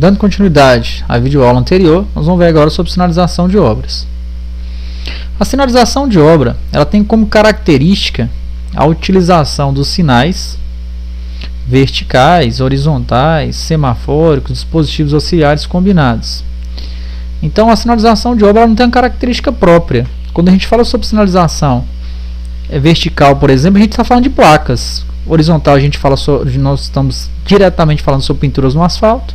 Dando continuidade à videoaula anterior, nós vamos ver agora sobre sinalização de obras. A sinalização de obra, ela tem como característica a utilização dos sinais verticais, horizontais, semafóricos, dispositivos auxiliares combinados. Então, a sinalização de obra ela não tem uma característica própria. Quando a gente fala sobre sinalização vertical, por exemplo, a gente está falando de placas. Horizontal, a gente fala sobre, nós estamos diretamente falando sobre pinturas no asfalto.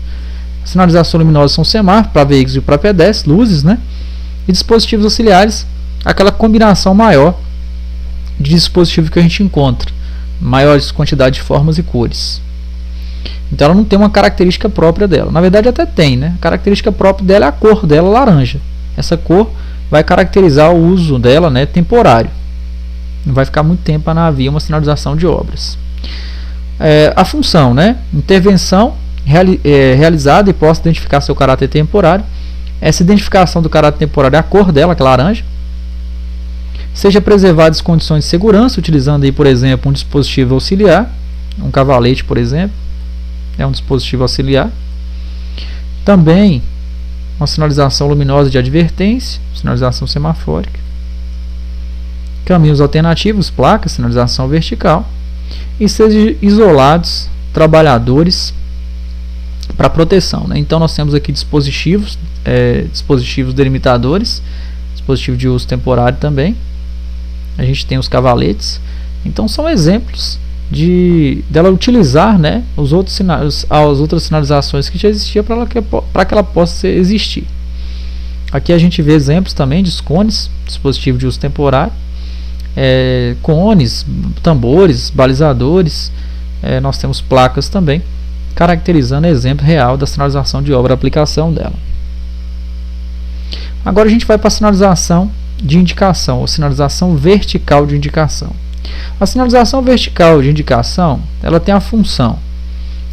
Sinalização luminosa são semáforos para veículos e para pedestres, luzes, né? E dispositivos auxiliares, aquela combinação maior de dispositivos que a gente encontra, maiores quantidades de formas e cores. Então ela não tem uma característica própria dela. Na verdade até tem, né? A característica própria dela é a cor dela, laranja. Essa cor vai caracterizar o uso dela, né, temporário. Não vai ficar muito tempo na via uma sinalização de obras. A função, né? Intervenção realizada e possa identificar seu caráter temporário. Essa identificação do caráter temporário é a cor dela, que é laranja. Seja preservadas as condições de segurança, utilizando aí, por exemplo, um dispositivo auxiliar, um cavalete, por exemplo, é um dispositivo auxiliar. Também uma sinalização luminosa de advertência, sinalização semafórica. Caminhos alternativos, placas, sinalização vertical. E sejam isolados trabalhadores para proteção, né? Então nós temos aqui dispositivos delimitadores, dispositivo de uso temporário também. A gente tem os cavaletes. Então são exemplos dela utilizar, né, as outras sinalizações que já existiam para que ela possa existir. Aqui a gente vê exemplos também de cones, dispositivo de uso temporário, cones, tambores, balizadores. Nós temos placas também, caracterizando exemplo real da sinalização de obra, a aplicação dela. Agora a gente vai para a sinalização de indicação, ou sinalização vertical de indicação. A sinalização vertical de indicação, ela tem a função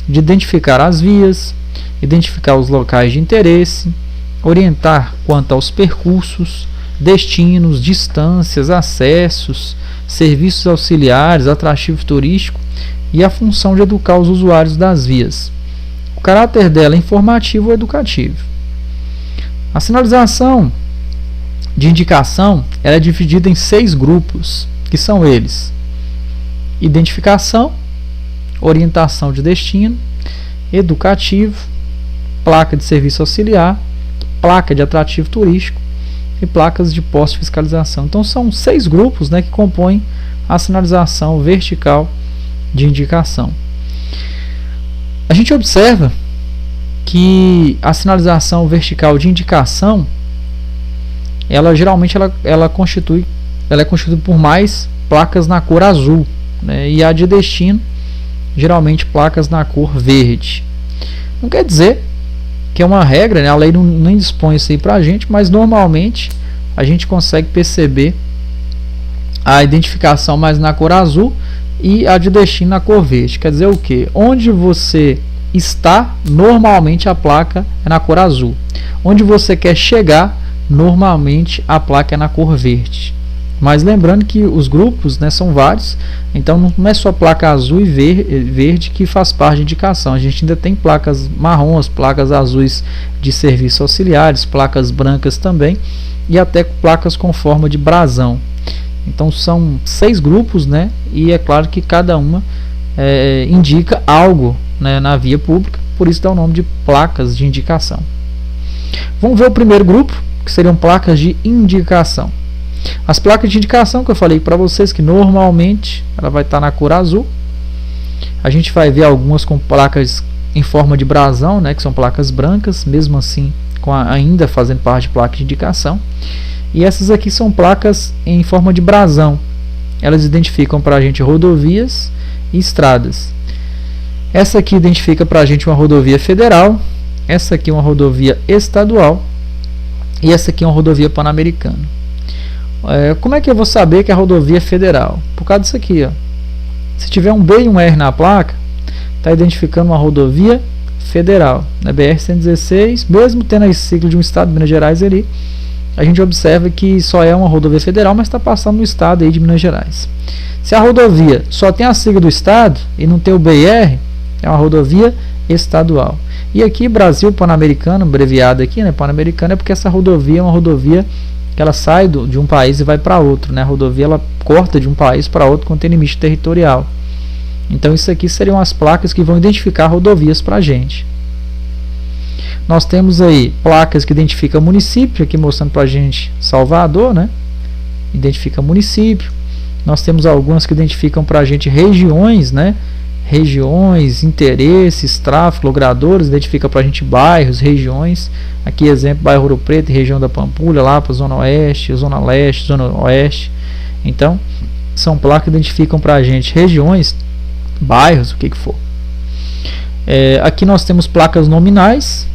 de identificar as vias, identificar os locais de interesse, orientar quanto aos percursos, destinos, distâncias, acessos, serviços auxiliares, atrativo turístico e a função de educar os usuários das vias. O caráter dela é informativo ou educativo. A sinalização de indicação ela é dividida em 6 grupos, que são eles: identificação, orientação de destino, educativo, placa de serviço auxiliar, placa de atrativo turístico e placas de poste de fiscalização. Então são 6 grupos, né, que compõem a sinalização vertical de indicação. A gente observa que a sinalização vertical de indicação ela geralmente é constituída por mais placas na cor azul, né, e a de destino geralmente placas na cor verde. Não quer dizer que é uma regra, né, a lei nem dispõe isso aí para a gente, mas normalmente a gente consegue perceber a identificação mais na cor azul e a de destino na cor verde. Quer dizer o que? Onde você está, normalmente a placa é na cor azul. Onde você quer chegar, normalmente a placa é na cor verde. Mas lembrando que os grupos, né, são vários, então não é só placa azul e verde que faz parte de indicação. A gente ainda tem placas marrons, placas azuis de serviços auxiliares, placas brancas também e até placas com forma de brasão. Então são 6 grupos, né, e é claro que cada uma indica algo, né, na via pública, por isso dá o nome de placas de indicação. Vamos ver o primeiro grupo, que seriam placas de indicação. As placas de indicação que eu falei para vocês, que normalmente ela vai estar na cor azul. A gente vai ver algumas com placas em forma de brasão, né, que são placas brancas, mesmo assim ainda fazendo parte de placa de indicação. E essas aqui são placas em forma de brasão. Elas identificam para a gente rodovias e estradas. Essa aqui identifica para a gente uma rodovia federal, essa aqui uma rodovia estadual e essa aqui uma rodovia pan-americana. Como é que eu vou saber que é a rodovia federal? Por causa disso aqui, ó. Se tiver um B e um R na placa, está identificando uma rodovia federal, né? BR-116, mesmo tendo a sigla de um estado de Minas Gerais ali, a gente observa que só é uma rodovia federal, mas está passando no estado aí de Minas Gerais. Se a rodovia só tem a sigla do estado e não tem o BR, é uma rodovia estadual. E aqui Brasil Pan-Americano, abreviado aqui, né, Pan-Americano, é porque essa rodovia é uma rodovia que ela sai de um país e vai para outro, né? A rodovia ela corta de um país para outro quando tem limite territorial. Então isso aqui seriam as placas que vão identificar rodovias para a gente. Nós temos aí placas que identificam município, aqui mostrando para a gente Salvador, né? Identifica município. Nós temos algumas que identificam para a gente regiões, né? Regiões, interesses, tráfego, logradores, identifica para a gente bairros, regiões. Aqui exemplo, bairro Ouro Preto, região da Pampulha, lá para a Zona Oeste, Zona Leste, Zona Oeste. Então, são placas que identificam para a gente regiões, bairros, o que for. Aqui nós temos placas nominais,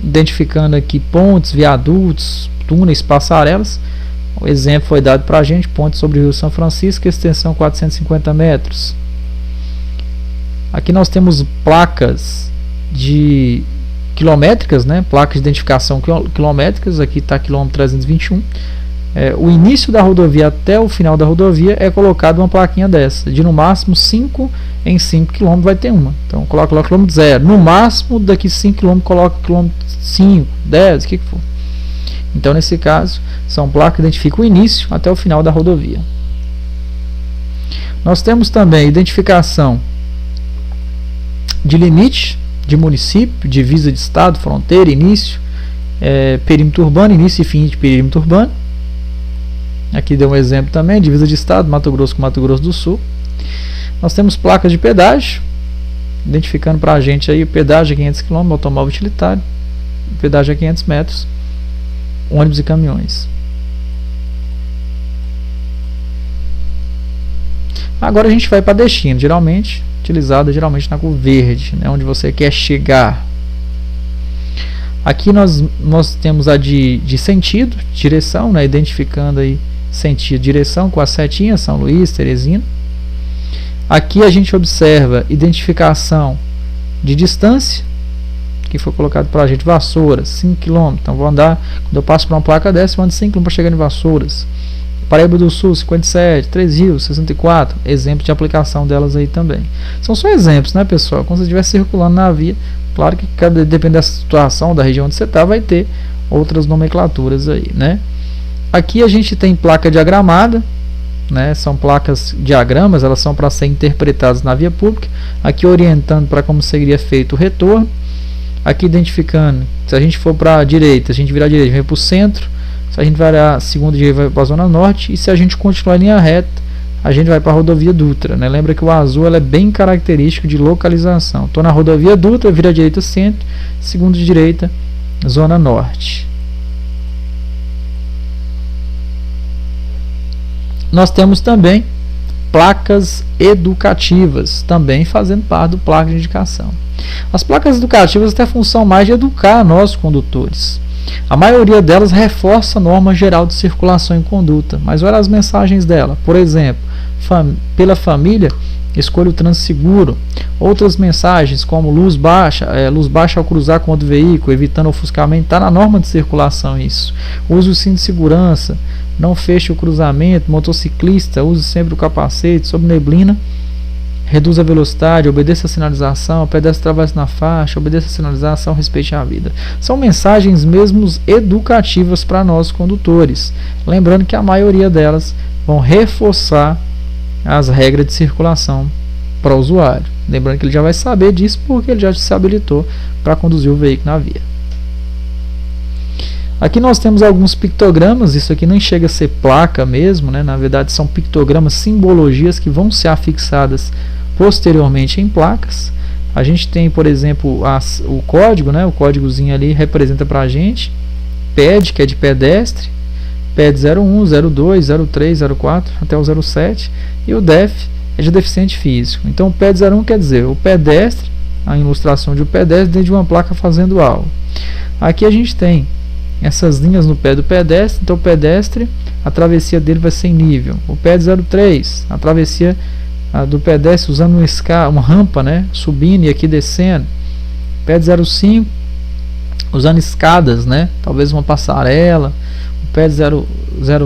identificando aqui pontes, viadutos, túneis, passarelas. O exemplo foi dado para a gente, ponte sobre o Rio São Francisco, extensão 450 metros. Aqui nós temos placas de quilométricas, né? Placas de identificação quilométricas, aqui está quilômetro 321. O início da rodovia até o final da rodovia é colocado uma plaquinha dessa, de no máximo 5 em 5 km vai ter uma. Então coloca lá quilômetro 0. No máximo daqui 5 km coloca quilômetro 5, 10, o que for. Então nesse caso são placas que identificam o início até o final da rodovia. Nós temos também identificação de limite de município, divisa de estado, fronteira, início, perímetro urbano, início e fim de perímetro urbano. Aqui deu um exemplo também, divisa de estado, Mato Grosso com Mato Grosso do Sul. Nós temos placas de pedágio, identificando para a gente aí o pedágio a 500 km, automóvel utilitário, o pedágio a 500 metros, ônibus e caminhões. Agora a gente vai para destino, geralmente utilizada na cor verde, né, onde você quer chegar. Aqui nós temos a de sentido, direção, né, identificando aí sentido, direção com a setinha, São Luís, Teresina. Aqui a gente observa identificação de distância, que foi colocado para a gente, Vassouras, 5 km. Então vou andar, quando eu passo por uma placa dessa, eu ando 5 km para chegar em Vassouras. Paraíba do Sul, 57, Três Rios, 64, exemplo de aplicação delas aí também. São só exemplos, né, pessoal? Quando você estiver circulando na via, claro que depende da situação, da região onde você está, vai ter outras nomenclaturas aí, né? Aqui a gente tem placa diagramada, né? São placas diagramas, elas são para ser interpretadas na via pública. Aqui orientando para como seria feito o retorno. Aqui identificando, se a gente for para a direita, a gente virar a direita, vem para o centro. Se a gente vai a segunda direita, vai para a zona norte. E se a gente continuar em linha reta, a gente vai para a rodovia Dutra, né? Lembra que o azul ela é bem característico de localização. Estou na rodovia Dutra, vira a direita centro, segunda direita, zona norte. Nós temos também placas educativas, também fazendo parte do placa de indicação. As placas educativas têm a função mais de educar nós condutores. A maioria delas reforça a norma geral de circulação e conduta, mas olha as mensagens dela. Por exemplo, pela família, escolha o trânsito seguro. Outras mensagens como luz baixa ao cruzar com outro veículo, evitando ofuscamento, está na norma de circulação isso. Use o cinto de segurança, não feche o cruzamento, motociclista, use sempre o capacete, sob neblina, reduza a velocidade, obedeça a sinalização, pedestre atravessa na faixa, obedeça a sinalização, respeite a vida. São mensagens mesmo educativas para nós condutores. Lembrando que a maioria delas vão reforçar as regras de circulação para o usuário. Lembrando que ele já vai saber disso porque ele já se habilitou para conduzir o veículo na via. Aqui nós temos alguns pictogramas, isso aqui nem chega a ser placa mesmo, né? Na verdade são pictogramas, simbologias que vão ser afixadas posteriormente em placas. A gente tem, por exemplo, o código, né? O códigozinho ali representa para a gente PED, que é de pedestre, PED 01, 02, 03, 04 até o 07, e o DEF é de deficiente físico. Então o PED 01 quer dizer o pedestre, a ilustração de um pedestre dentro de uma placa fazendo algo. Aqui a gente tem essas linhas no pé do pedestre, então o pedestre, a travessia dele vai ser em nível. O PED 03, a travessia do pedestre usando uma rampa, né, subindo e aqui descendo. PED 05, usando escadas, né, talvez uma passarela. O PED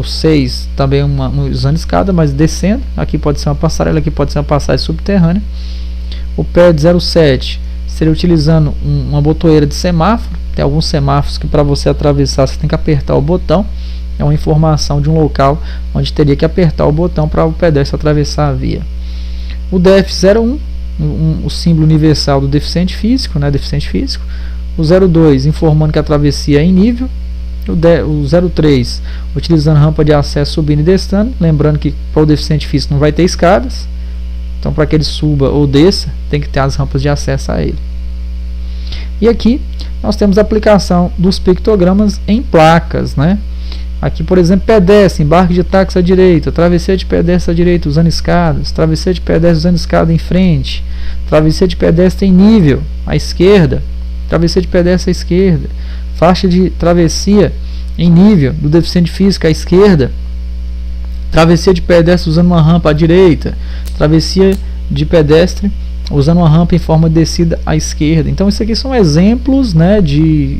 06 também usando escada, mas descendo. Aqui pode ser uma passarela, aqui pode ser uma passagem subterrânea. O PED 07 seria utilizando uma botoeira de semáforo. Tem alguns semáforos que para você atravessar você tem que apertar o botão. É uma informação de um local onde teria que apertar o botão para o pedestre atravessar a via. O DF01, o símbolo universal do deficiente físico, né, deficiente físico. O 02, informando que a travessia é em nível. O 03, utilizando rampa de acesso subindo e descendo. Lembrando que para o deficiente físico não vai ter escadas. Então, para que ele suba ou desça, tem que ter as rampas de acesso a ele. E aqui nós temos a aplicação dos pictogramas em placas, né? Aqui, por exemplo, pedestre, embarque de táxi à direita, travessia de pedestre à direita usando escadas, travessia de pedestre usando escada em frente, travessia de pedestre em nível à esquerda, travessia de pedestre à esquerda, faixa de travessia em nível do deficiente físico à esquerda, travessia de pedestre usando uma rampa à direita, travessia de pedestre usando uma rampa em forma de descida à esquerda. Então isso aqui são exemplos, né, de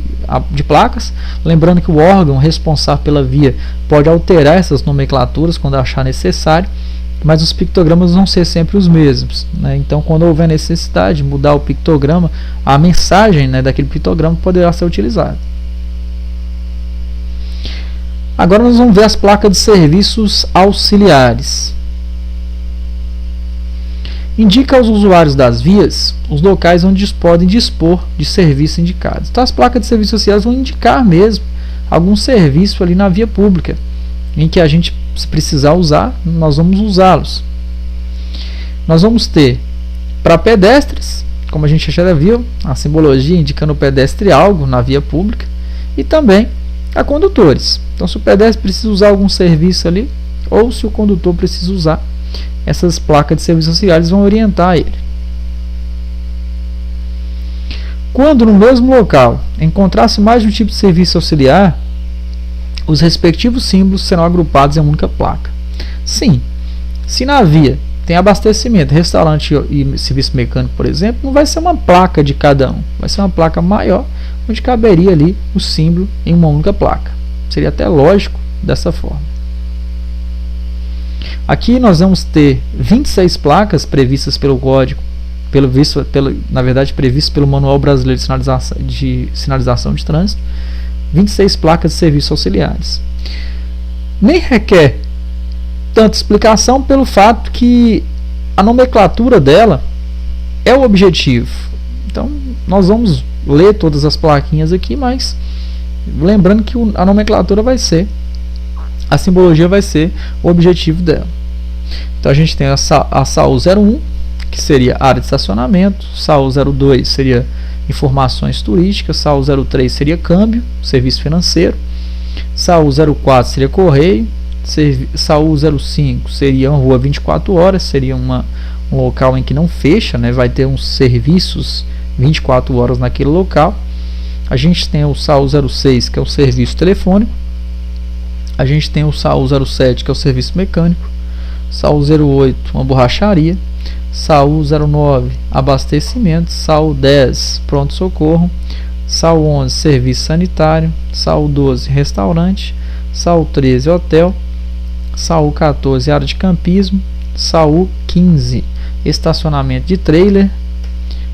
placas. Lembrando que o órgão responsável pela via pode alterar essas nomenclaturas quando achar necessário, mas os pictogramas vão ser sempre os mesmos, né? Então quando houver necessidade de mudar o pictograma, a mensagem, né, daquele pictograma poderá ser utilizada. Agora nós vamos ver as placas de serviços auxiliares. Indica aos usuários das vias os locais onde podem dispor de serviços indicados. Então as placas de serviços auxiliares vão indicar mesmo algum serviço ali na via pública, em que a gente, se precisar usar, nós vamos usá-los. Nós vamos ter para pedestres, como a gente já viu, a simbologia indicando o pedestre algo na via pública, e também a condutores. Então se o pedestre precisa usar algum serviço ali, ou se o condutor precisa usar, essas placas de serviços auxiliares vão orientar ele. Quando no mesmo local encontrar-se mais de um tipo de serviço auxiliar, os respectivos símbolos serão agrupados em uma única placa. Sim, se na via tem abastecimento, restaurante e serviço mecânico, por exemplo, não vai ser uma placa de cada um, vai ser uma placa maior, onde caberia ali o símbolo em uma única placa. Seria até lógico dessa forma. Aqui nós vamos ter 26 placas previstas pelo código, na verdade previstas pelo Manual Brasileiro de Sinalização de Trânsito, 26 placas de serviços auxiliares. Nem requer tanta explicação pelo fato que a nomenclatura dela é o objetivo. Então nós vamos ler todas as plaquinhas aqui, mas lembrando que a nomenclatura vai ser, a simbologia vai ser o objetivo dela. Então a gente tem a SAU 01, que seria área de estacionamento, SAU 02 seria informações turísticas, SAU 03 seria câmbio, serviço financeiro, SAU 04 seria correio, SAU 05 seria uma rua 24 horas, seria um local em que não fecha, né, vai ter uns serviços 24 horas naquele local. A gente tem o SAU 06, que é o serviço telefônico. A gente tem o SAU 07, que é o serviço mecânico. SAU 08, uma borracharia. SAU 09, abastecimento. SAU 10, pronto-socorro. SAU 11, serviço sanitário. SAU 12, restaurante. SAU 13, hotel. SAU 14, área de campismo. SAU 15, estacionamento de trailer.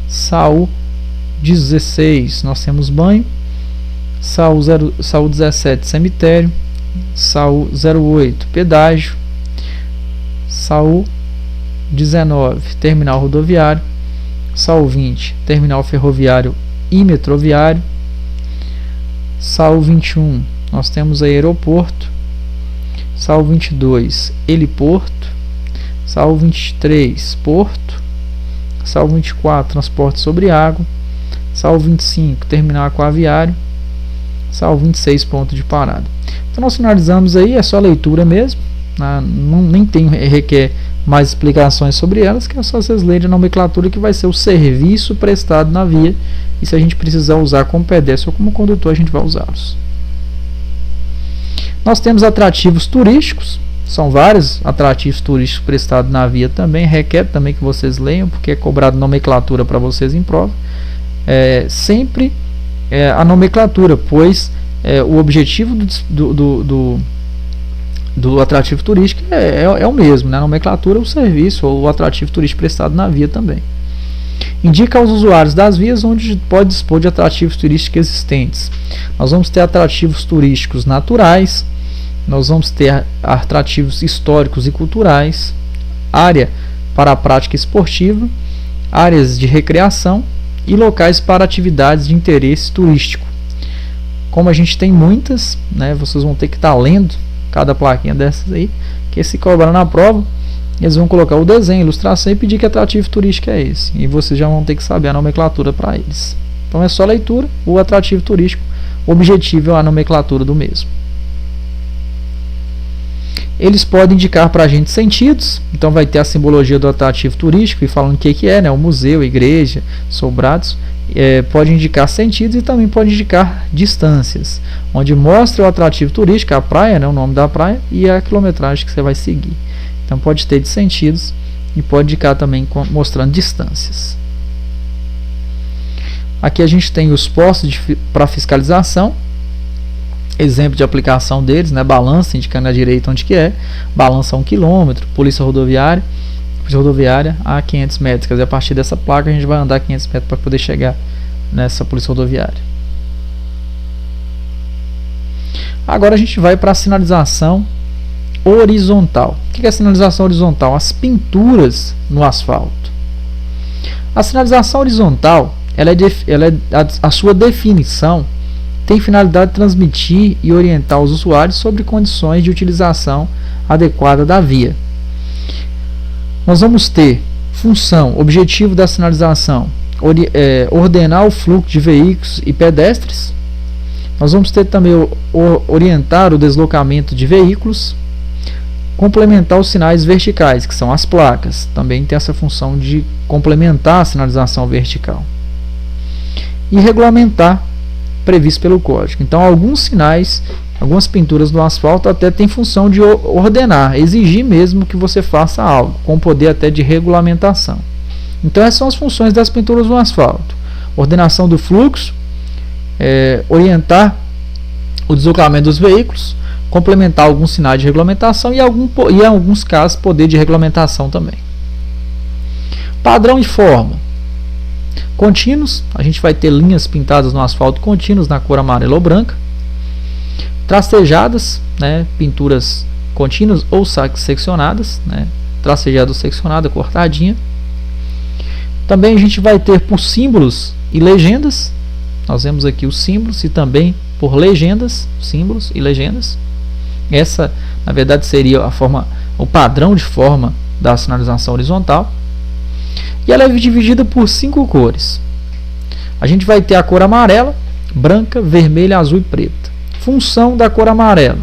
SAU 16, nós temos banho. SAU 17, cemitério. SAU 08, pedágio. SAU 19, terminal rodoviário. SAU 20, terminal ferroviário e metroviário. SAU 21, nós temos aeroporto. SAU 22, heliporto. SAU 23, porto. SAU 24, transporte sobre água. SAU 25, terminal aquaviário. SAU 26, ponto de parada. Então nós finalizamos aí, é só leitura mesmo, né? Nem requer mais explicações sobre elas, que é só vocês lerem a nomenclatura, que vai ser o serviço prestado na via, e se a gente precisar usar como pedestre ou como condutor, a gente vai usá-los. Nós temos atrativos turísticos, são vários atrativos turísticos prestados na via também, requer também que vocês leiam, porque é cobrado nomenclatura para vocês em prova. Sempre a nomenclatura, pois o objetivo do atrativo turístico é o mesmo, né? A nomenclatura, o serviço ou o atrativo turístico prestado na via também. Indica aos usuários das vias onde pode dispor de atrativos turísticos existentes. Nós vamos ter atrativos turísticos naturais, nós vamos ter atrativos históricos e culturais, área para a prática esportiva, áreas de recreação e locais para atividades de interesse turístico. Como a gente tem muitas, né, vocês vão ter que estar lendo cada plaquinha dessas aí, que se cobrar na prova, eles vão colocar o desenho, ilustração e pedir que atrativo turístico é esse. E vocês já vão ter que saber a nomenclatura para eles. Então é só leitura, o atrativo turístico, o objetivo é a nomenclatura do mesmo. Eles podem indicar para a gente sentidos, então vai ter a simbologia do atrativo turístico e falando o que é, né, o museu, a igreja, sobrados. Pode indicar sentidos e também pode indicar distâncias, onde mostra o atrativo turístico, a praia, né, o nome da praia e a quilometragem que você vai seguir. Então pode ter de sentidos e pode indicar também mostrando distâncias. Aqui a gente tem os postos para fiscalização, exemplo de aplicação deles, né, balança indicando à direita onde que é, balança a 1 km, polícia rodoviária a 500 metros, quer dizer, a partir dessa placa a gente vai andar 500 metros para poder chegar nessa polícia rodoviária. Agora a gente vai para a sinalização horizontal. O que é a sinalização horizontal? As pinturas no asfalto. A sinalização horizontal, a sua definição tem finalidade de transmitir e orientar os usuários sobre condições de utilização adequada da via. Nós vamos ter função, objetivo da sinalização, ordenar o fluxo de veículos e pedestres. Nós vamos ter também orientar o deslocamento de veículos, complementar os sinais verticais, que são as placas. Também tem essa função de complementar a sinalização vertical. E regulamentar, previsto pelo código. Então, alguns sinais, algumas pinturas no asfalto até tem função de ordenar, exigir mesmo que você faça algo, com poder até de regulamentação. Então, essas são as funções das pinturas no asfalto. Ordenação do fluxo, orientar o deslocamento dos veículos, complementar alguns sinais de regulamentação e em alguns casos, poder de regulamentação também. Padrão e forma. Contínuos, a gente vai ter linhas pintadas no asfalto contínuos na cor amarela ou branca. Tracejadas, né, pinturas contínuas ou seccionadas, né, tracejada ou seccionada, cortadinha. Também a gente vai ter por símbolos e legendas. Nós vemos aqui os símbolos e também por legendas, símbolos e legendas. Essa, na verdade, seria o padrão de forma da sinalização horizontal. E ela é dividida por 5 cores. A gente vai ter a cor amarela, branca, vermelha, azul e preta. Função da cor amarela: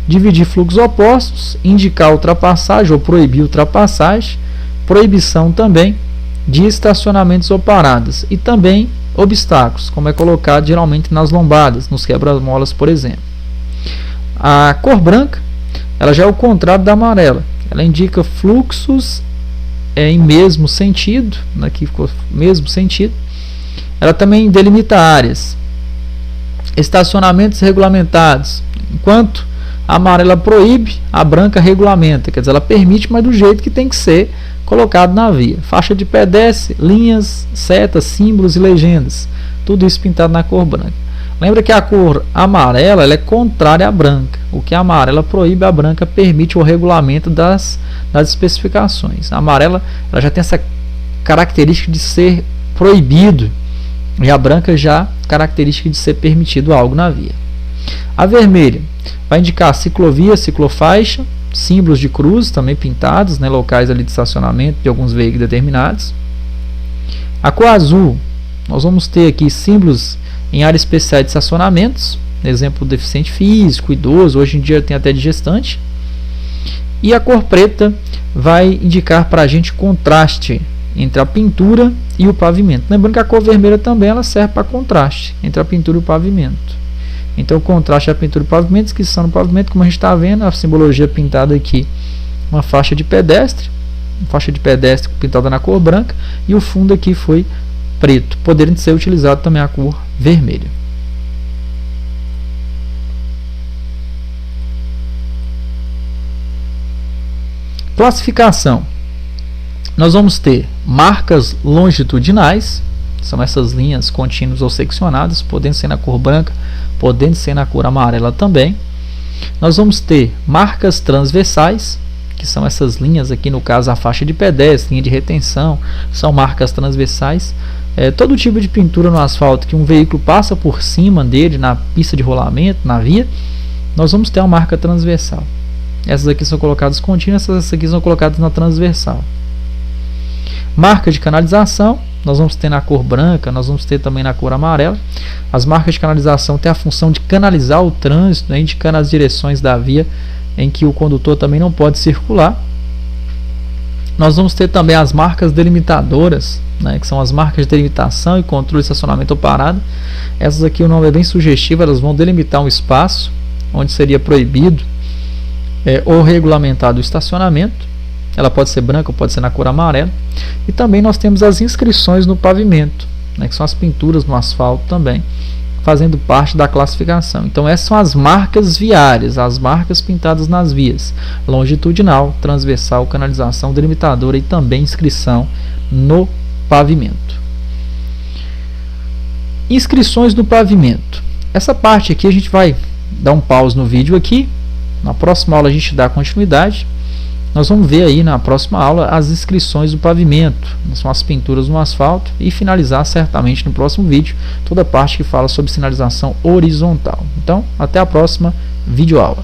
dividir fluxos opostos, indicar ultrapassagem ou proibir ultrapassagem, proibição também de estacionamentos ou paradas e também obstáculos, como é colocado geralmente nas lombadas, nos quebra-molas, por exemplo. A cor branca, ela já é o contrário da amarela. Ela indica fluxos em mesmo sentido, aqui ficou mesmo sentido. Ela também delimita áreas, estacionamentos regulamentados. Enquanto a amarela proíbe, a branca regulamenta, quer dizer, ela permite, mas do jeito que tem que ser colocado na via. Faixa de pedestre, linhas, setas, símbolos e legendas, tudo isso pintado na cor branca. Lembra que a cor amarela ela é contrária à branca. O que a amarela proíbe, a branca permite o regulamento das especificações. A amarela ela já tem essa característica de ser proibido e a branca já característica de ser permitido algo na via. A vermelha vai indicar ciclovia, ciclofaixa, símbolos de cruz também pintados, né, locais ali de estacionamento de alguns veículos determinados. A cor azul, nós vamos ter aqui símbolos em áreas especiais de estacionamentos, exemplo, deficiente físico, idoso, hoje em dia tem até de gestante. E a cor preta vai indicar para a gente contraste entre a pintura e o pavimento. Lembrando que a cor vermelha também ela serve para contraste entre a pintura e o pavimento. Então, o contraste da pintura e o pavimento, descrição no pavimento, como a gente está vendo, a simbologia pintada aqui, uma faixa de pedestre pintada na cor branca, e o fundo aqui foi preto, podendo ser utilizado também a cor vermelha. Classificação. Nós vamos ter marcas longitudinais, são essas linhas contínuas ou seccionadas, podendo ser na cor branca, podendo ser na cor amarela também. Nós vamos ter marcas transversais, que são essas linhas aqui, no caso a faixa de pedestre, linha de retenção, são marcas transversais. Todo tipo de pintura no asfalto que um veículo passa por cima dele, na pista de rolamento, na via, nós vamos ter uma marca transversal. Essas aqui são colocadas contínuas, essas aqui são colocadas na transversal. Marca de canalização, nós vamos ter na cor branca, nós vamos ter também na cor amarela. As marcas de canalização têm a função de canalizar o trânsito, né, indicando as direções da via em que o condutor também não pode circular. Nós vamos ter também as marcas delimitadoras, né, que são as marcas de delimitação e controle de estacionamento ou parada. Essas aqui o nome é bem sugestivo, elas vão delimitar um espaço onde seria proibido ou regulamentado o estacionamento. Ela pode ser branca ou pode ser na cor amarela. E também nós temos as inscrições no pavimento, né, que são as pinturas no asfalto também, fazendo parte da classificação. Então essas são as marcas viárias, as marcas pintadas nas vias: longitudinal, transversal, canalização, delimitadora e também inscrição no pavimento. Inscrições no pavimento. Essa parte aqui a gente vai dar um pause no vídeo aqui. Na próxima aula a gente dá continuidade. Nós vamos ver aí na próxima aula as inscrições do pavimento, são as pinturas no asfalto, e finalizar certamente no próximo vídeo toda a parte que fala sobre sinalização horizontal. Então, até a próxima videoaula.